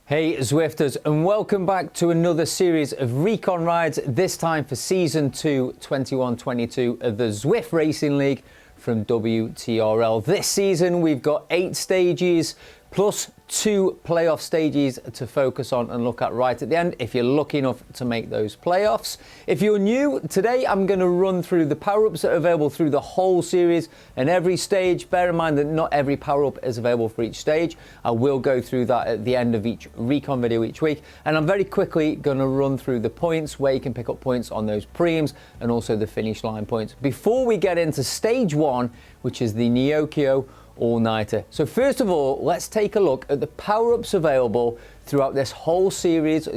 Hey Zwifters, and welcome back to another series of Recon Rides, this time for Season 2 21-22 of the Zwift Racing League from WTRL. This season we've got 8 stages plus 2 playoff stages to focus on and look at right at the end if you're lucky enough to make those playoffs. If you're new, today I'm going to run through the power-ups that are available through the whole series and every stage. Bear in mind that not every power-up is available for each stage. I will go through that at the end of each Recon video each week, and I'm very quickly going to run through the points, where you can pick up points on those preems and also the finish line points before we get into stage 1, which is the NEOKYO all-nighter. So first of all, let's take a look at the power-ups available throughout this whole series,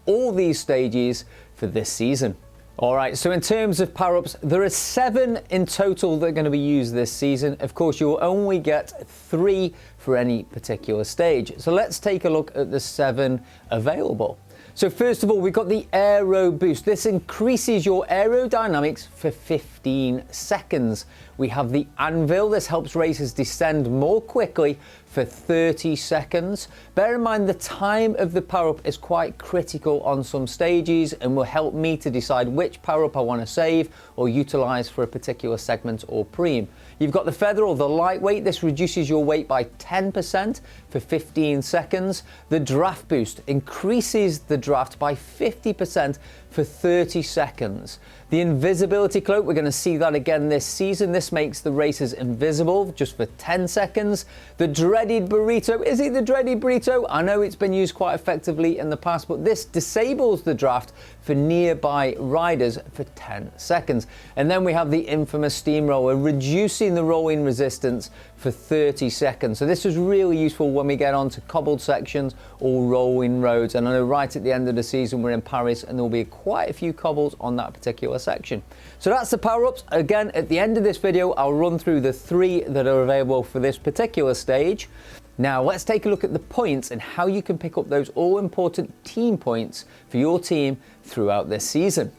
all these stages for this season. Alright, so in terms of power-ups, there are 7 in total that are going to be used this season. Of course, you'll only get 3 for any particular stage. So let's take a look at the 7 available. So first of all, we've got the Aero Boost. This increases your aerodynamics for 15 seconds. We have the Anvil. This helps racers descend more quickly for 30 seconds. Bear in mind the time of the power-up is quite critical on some stages and will help me to decide which power-up I want to save or utilize for a particular segment or preem. You've got the Feather or the Lightweight. This reduces your weight by 10% for 15 seconds. The Draft Boost increases the draft by 50% for 30 seconds. The Invisibility Cloak, we're going to see that again this season. This makes the racers invisible just for 10 seconds. The dreaded burrito, is it the dreaded burrito? I know it's been used quite effectively in the past, but this disables the draft for nearby riders for 10 seconds. And then we have the infamous Steamroller, reducing the rolling resistance for 30 seconds. So this is really useful when we get onto cobbled sections or rolling roads. And I know right at the end of the season we're in Paris and there will be quite a few cobbles on that particular section. So that's the power-ups. Again, at the end of this video, I'll run through the 3 that are available for this particular stage. Now let's take a look at the points and how you can pick up those all-important team points for your team throughout this season.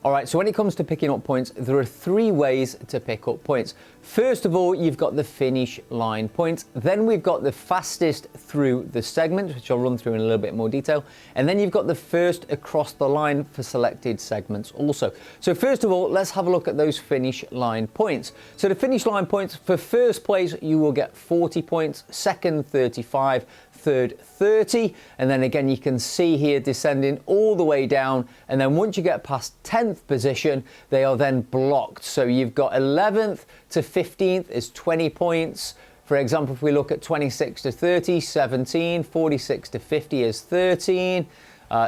Alright, so when it comes to picking up points, there are 3 ways to pick up points. First of all, you've got the finish line points. Then we've got the fastest through the segment, which I'll run through in a little bit more detail. And then you've got the first across the line for selected segments also. So first of all, let's have a look at those finish line points. So the finish line points, for first place, you will get 40 points, second 35, third 30, and then again you can see here descending all the way down, and then once you get past 10th position they are then blocked. So you've got 11th to 15th is 20 points. For example, if we look at 26 to 30, 17, 46 to 50 is 13,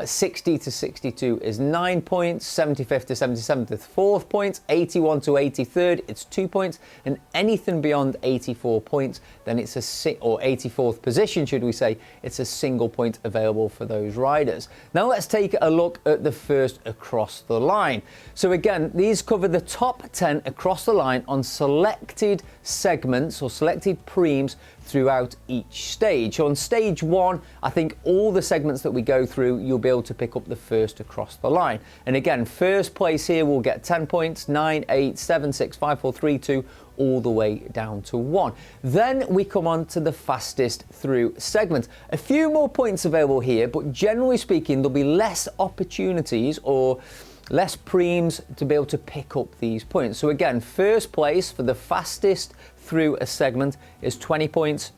60 to 62 is 9 points, 75th to 77th is 4 points, 81 to 83rd it's 2 points, and anything beyond 84 points then it's or 84th position should we say, it's a single point available for those riders. Now let's take a look at the first across the line. So again, these cover the top 10 across the line on selected segments or selected preems throughout each stage. So on stage 1, I think all the segments that we go through, you'll be able to pick up the first across the line. And again, first place here will get 10 points, 9, 8, 7, 6, 5, 4, 3, 2, all the way down to 1. Then we come on to the fastest through segment. A few more points available here, but generally speaking, there'll be less opportunities or less preems to be able to pick up these points. So again, first place for the fastest through a segment is 20 points.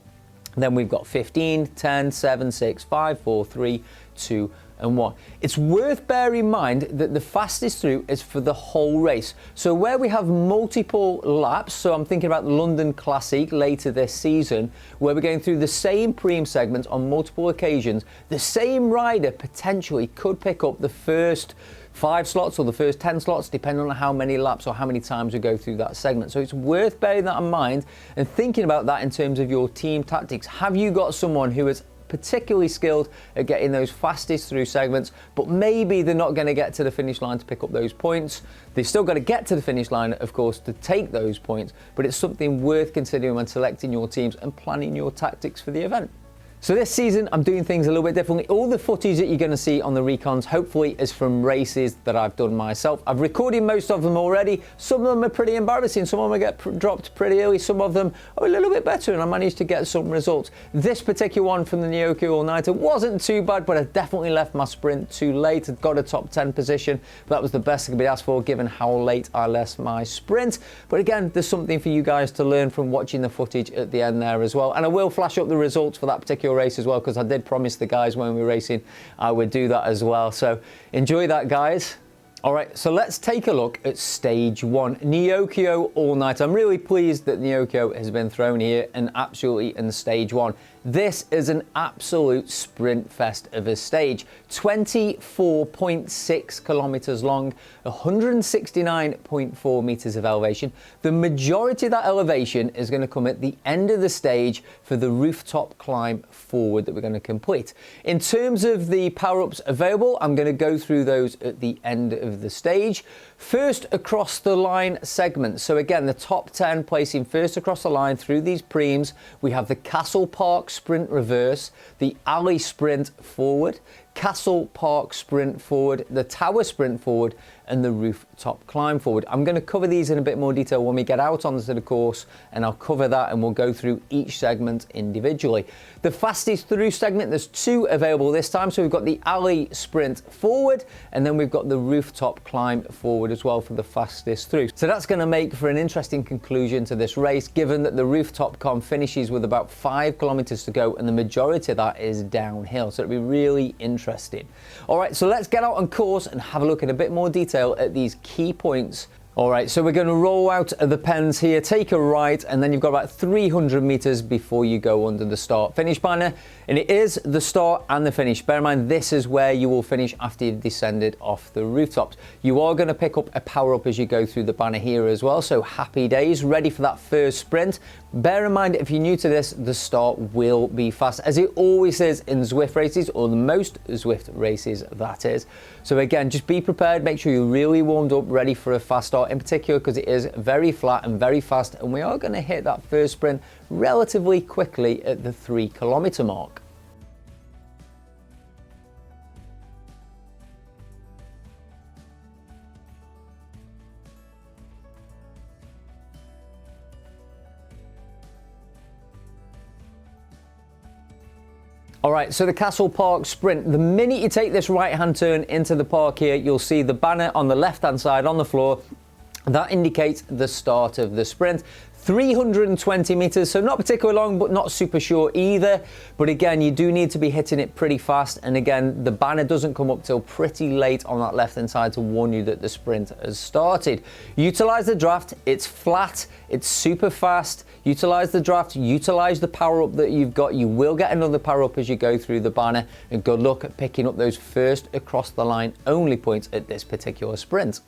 Then we've got 15, 10, 7, 6, 5, 4, 3, 2, and 1. It's worth bearing in mind that the fastest through is for the whole race. So where we have multiple laps, so I'm thinking about the London Classic later this season, where we're going through the same preem segment on multiple occasions, the same rider potentially could pick up the first 5 slots or the first 10 slots, depending on how many laps or how many times we go through that segment. So it's worth bearing that in mind and thinking about that in terms of your team tactics. Have you got someone who is particularly skilled at getting those fastest through segments, but maybe they're not going to get to the finish line to pick up those points? They've still got to get to the finish line, of course, to take those points, but it's something worth considering when selecting your teams and planning your tactics for the event. So this season, I'm doing things a little bit differently. All the footage that you're going to see on the Recons, hopefully, is from races that I've done myself. I've recorded most of them already. Some of them are pretty embarrassing. Some of them get dropped pretty early. Some of them are a little bit better, and I managed to get some results. This particular one from the NEOKYO All-Nighter wasn't too bad, but I definitely left my sprint too late. I'd got a top 10 position, but that was the best that could be asked for, given how late I left my sprint. But again, there's something for you guys to learn from watching the footage at the end there as well. And I will flash up the results for that particular race as well, because I did promise the guys when we were racing I would do that as well. So enjoy that, guys. All right, so let's take a look at stage 1, NEOKYO All Night. I'm really pleased that NEOKYO has been thrown here and absolutely in stage 1. This is an absolute sprint fest of a stage. 24.6 kilometers long, 169.4 meters of elevation. The majority of that elevation is going to come at the end of the stage for the rooftop climb forward that we're going to complete. In terms of the power-ups available, I'm going to go through those at the end of the stage. First, across the line segments. So again, the top 10 placing first across the line through these preems. We have the Castle Park Sprint Reverse, the Alley Sprint Forward, Castle Park Sprint Forward, the Tower Sprint Forward, and the Rooftop Climb Forward. I'm going to cover these in a bit more detail when we get out onto the course, and I'll cover that and we'll go through each segment individually. The fastest through segment, there's 2 available this time. So we've got the Alley Sprint Forward, and then we've got the Rooftop Climb Forward as well for the fastest through. So that's going to make for an interesting conclusion to this race, given that the Rooftop Con finishes with about 5 kilometers to go, and the majority of that is downhill. So it'll be really interesting. All right, so let's get out on course and have a look in a bit more detail at these key points. All right, so we're going to roll out of the pens here, take a right, and then you've got about 300 meters before you go under the start finish banner. And it is the start and the finish. Bear in mind, this is where you will finish after you've descended off the rooftops. You are going to pick up a power up as you go through the banner here as well. So happy days, ready for that first sprint. Bear in mind, if you're new to this, the start will be fast, as it always is in Zwift races, or the most Zwift races, that is. So again, just be prepared, make sure you're really warmed up, ready for a fast start, in particular because it is very flat and very fast, and we are going to hit that first sprint relatively quickly at the 3 kilometer mark. All right, so the Castle Park Sprint. The minute you take this right-hand turn into the park here, you'll see the banner on the left-hand side on the floor. That indicates the start of the sprint. 320 meters, so not particularly long, but not super short either. But again, you do need to be hitting it pretty fast. And again, the banner doesn't come up till pretty late on that left-hand side to warn you that the sprint has started. Utilize the draft. It's flat. It's super fast. Utilize the draft. Utilize the power-up that you've got. You will get another power-up as you go through the banner. And good luck at picking up those first across the line only points at this particular sprint.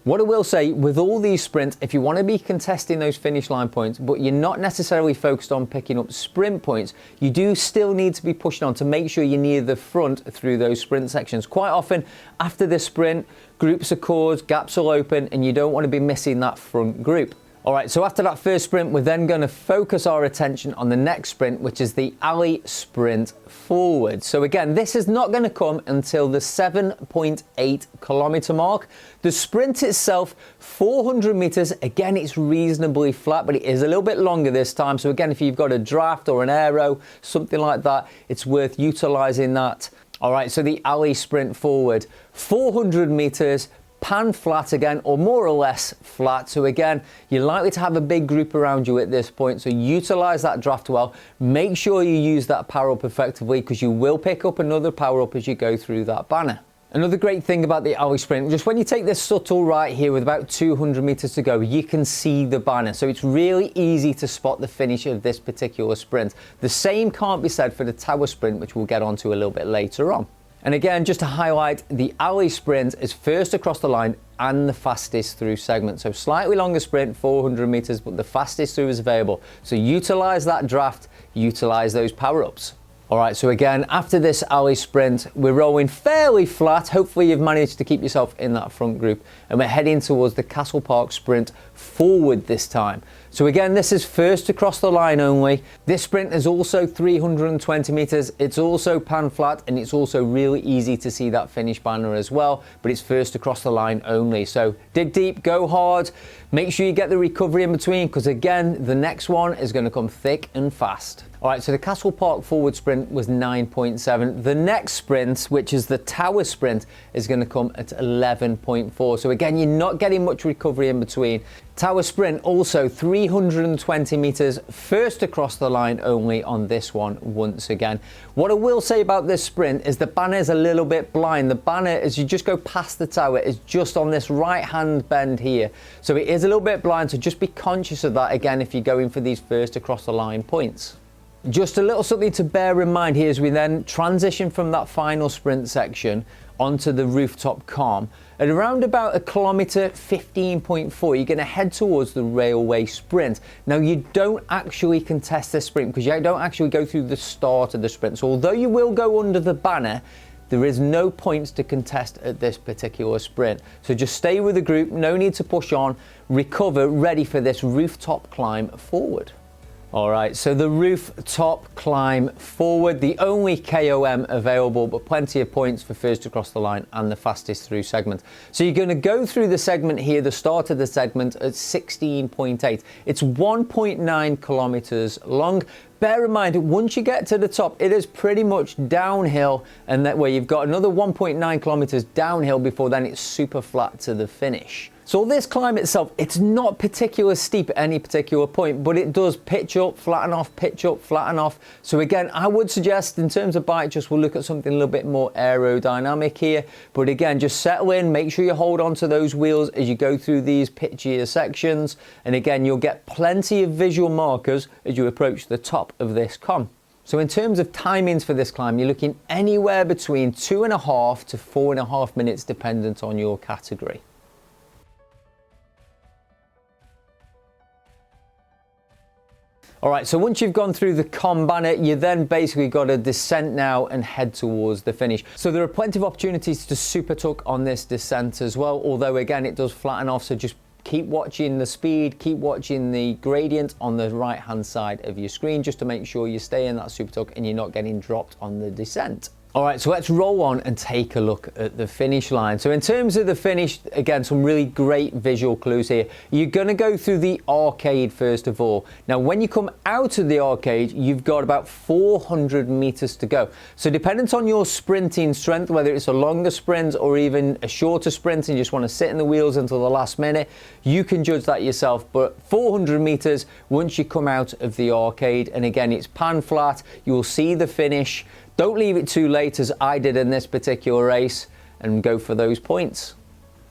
What I will say, with all these sprints, if you want to be contesting those finish line points, but you're not necessarily focused on picking up sprint points, you do still need to be pushing on to make sure you're near the front through those sprint sections. Quite often, after the sprint, groups are caused, gaps will open, and you don't want to be missing that front group. All right, so after that first sprint, we're then going to focus our attention on the next sprint, which is the Alley Sprint Forward. So again, this is not going to come until the 7.8 kilometer mark. The sprint itself, 400 meters. Again, it's reasonably flat, but it is a little bit longer this time. So again, if you've got a draft or an aero, something like that, it's worth utilizing that. All right, so the Alley Sprint Forward, 400 meters, pan flat again, or more or less flat. So again, you're likely to have a big group around you at this point, so utilize that draft well. Make sure you use that power up effectively, because you will pick up another power up as you go through that banner. Another great thing about the Alley Sprint, just when you take this subtle right here with about 200 meters to go, you can see the banner. So it's really easy to spot the finish of this particular sprint. The same can't be said for the Tower Sprint, which we'll get onto a little bit later on. And again, just to highlight, the Alley Sprint is first across the line and the fastest through segment. So slightly longer sprint, 400 meters, but the fastest through is available. So utilize that draft, utilize those power-ups. All right, so again, after this alley sprint, we're rolling fairly flat. Hopefully you've managed to keep yourself in that front group, and we're heading towards the Castle Park sprint forward this time. So again, this is first across the line only. This sprint is also 320 meters. It's also pan flat, and it's also really easy to see that finish banner as well, but it's first across the line only. So dig deep, go hard, make sure you get the recovery in between, because again, the next one is going to come thick and fast. All right, so the Castle Park forward sprint was 9.7. The next sprint, which is the Tower sprint, is going to come at 11.4. So again, you're not getting much recovery in between. Tower sprint also 320 meters, first across the line only on this one once again. What I will say about this sprint is the banner is a little bit blind. The banner, as you just go past the tower, is just on this right hand bend here. So it is a little bit blind, so just be conscious of that again if you're going for these first across the line points. Just a little something to bear in mind here as we then transition from that final sprint section onto the rooftop calm. At around about a kilometre 15.4, you're going to head towards the railway sprint. Now, you don't actually contest this sprint because you don't actually go through the start of the sprint. So although you will go under the banner, there is no points to contest at this particular sprint. So just stay with the group, no need to push on, recover, ready for this rooftop climb forward. All right, so the rooftop climb forward, the only KOM available, but plenty of points for first across the line and the fastest through segment. So you're going to go through the segment here, the start of the segment at 16.8. It's 1.9 kilometers long. Bear in mind, once you get to the top, it is pretty much downhill, and that way you've got another 1.9 kilometers downhill before then it's super flat to the finish. So this climb itself, it's not particularly steep at any particular point, but it does pitch up, flatten off, pitch up, flatten off. So again, I would suggest in terms of bike, just we'll look at something a little bit more aerodynamic here. But again, just settle in, make sure you hold on to those wheels as you go through these pitchier sections. And again, you'll get plenty of visual markers as you approach the top of this com. So in terms of timings for this climb, you're looking anywhere between 2.5 to 4.5 minutes, dependent on your category. All right, so once you've gone through the com banner, you then basically got to descent now and head towards the finish. So there are plenty of opportunities to super tuck on this descent as well, although again, it does flatten off, so just keep watching the speed, keep watching the gradient on the right-hand side of your screen, just to make sure you stay in that super tuck and you're not getting dropped on the descent. All right, so let's roll on and take a look at the finish line. So in terms of the finish, again, some really great visual clues here. You're gonna go through the arcade first of all. Now, when you come out of the arcade, you've got about 400 meters to go. So dependent on your sprinting strength, whether it's a longer sprint or even a shorter sprint and you just wanna sit in the wheels until the last minute, you can judge that yourself. But 400 meters once you come out of the arcade, and again, it's pan flat, you'll see the finish. Don't leave it too late, as I did in this particular race, and go for those points.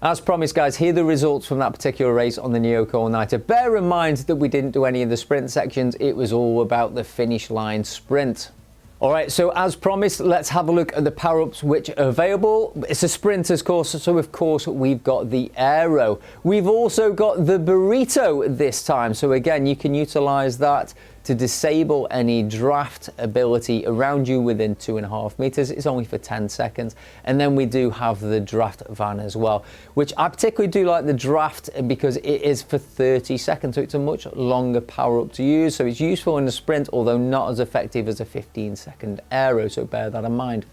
As promised, guys, here are the results from that particular race on the NEOKYO All-Nighter. Bear in mind that we didn't do any of the sprint sections. It was all about the finish line sprint. All right, so as promised, let's have a look at the power-ups which are available. It's a sprinter's course, so of course we've got the Aero. We've also got the Burrito this time. So again, you can utilize that to disable any draft ability around you within 2.5 meters. It's only for 10 seconds. And then we do have the draft van as well, which I particularly do like the draft because it is for 30 seconds. So it's a much longer power up to use. So it's useful in the sprint, although not as effective as a 15-second aero. So bear that in mind.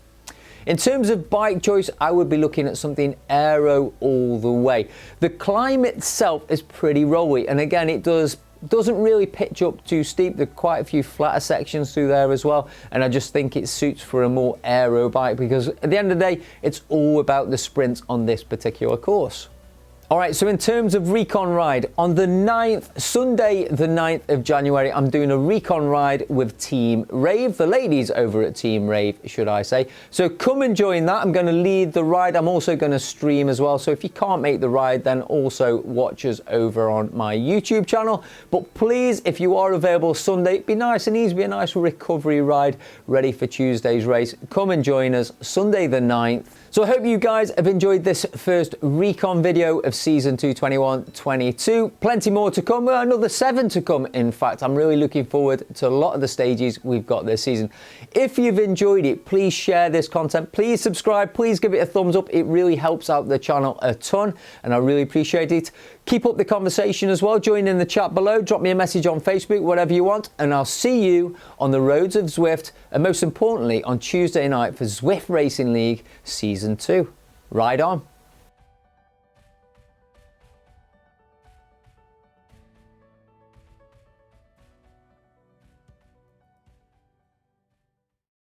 In terms of bike choice, I would be looking at something aero all the way. The climb itself is pretty rolly. And again, it doesn't really pitch up too steep. There are quite a few flatter sections through there as well, and I just think it suits for a more aero bike because at the end of the day, it's all about the sprints on this particular course. All right, so in terms of Recon Ride, on the 9th, Sunday the 9th of January, I'm doing a Recon Ride with Team Rave, the ladies over at Team Rave, should I say. So come and join that. I'm going to lead the ride. I'm also going to stream as well. So if you can't make the ride, then also watch us over on my YouTube channel. But please, if you are available Sunday, be nice and easy, be a nice recovery ride ready for Tuesday's race. Come and join us Sunday the 9th. So I hope you guys have enjoyed this first Recon video of Season 2 21-22. Plenty more to come, another 7 to come in fact. I'm really looking forward to a lot of the stages we've got this season. If you've enjoyed it, please share this content, please subscribe, please give it a thumbs up. It really helps out the channel a ton and I really appreciate it. Keep up the conversation as well, join in the chat below, drop me a message on Facebook, whatever you want, and I'll see you on the roads of Zwift and most importantly on Tuesday night for Zwift Racing League Season 2. Ride on.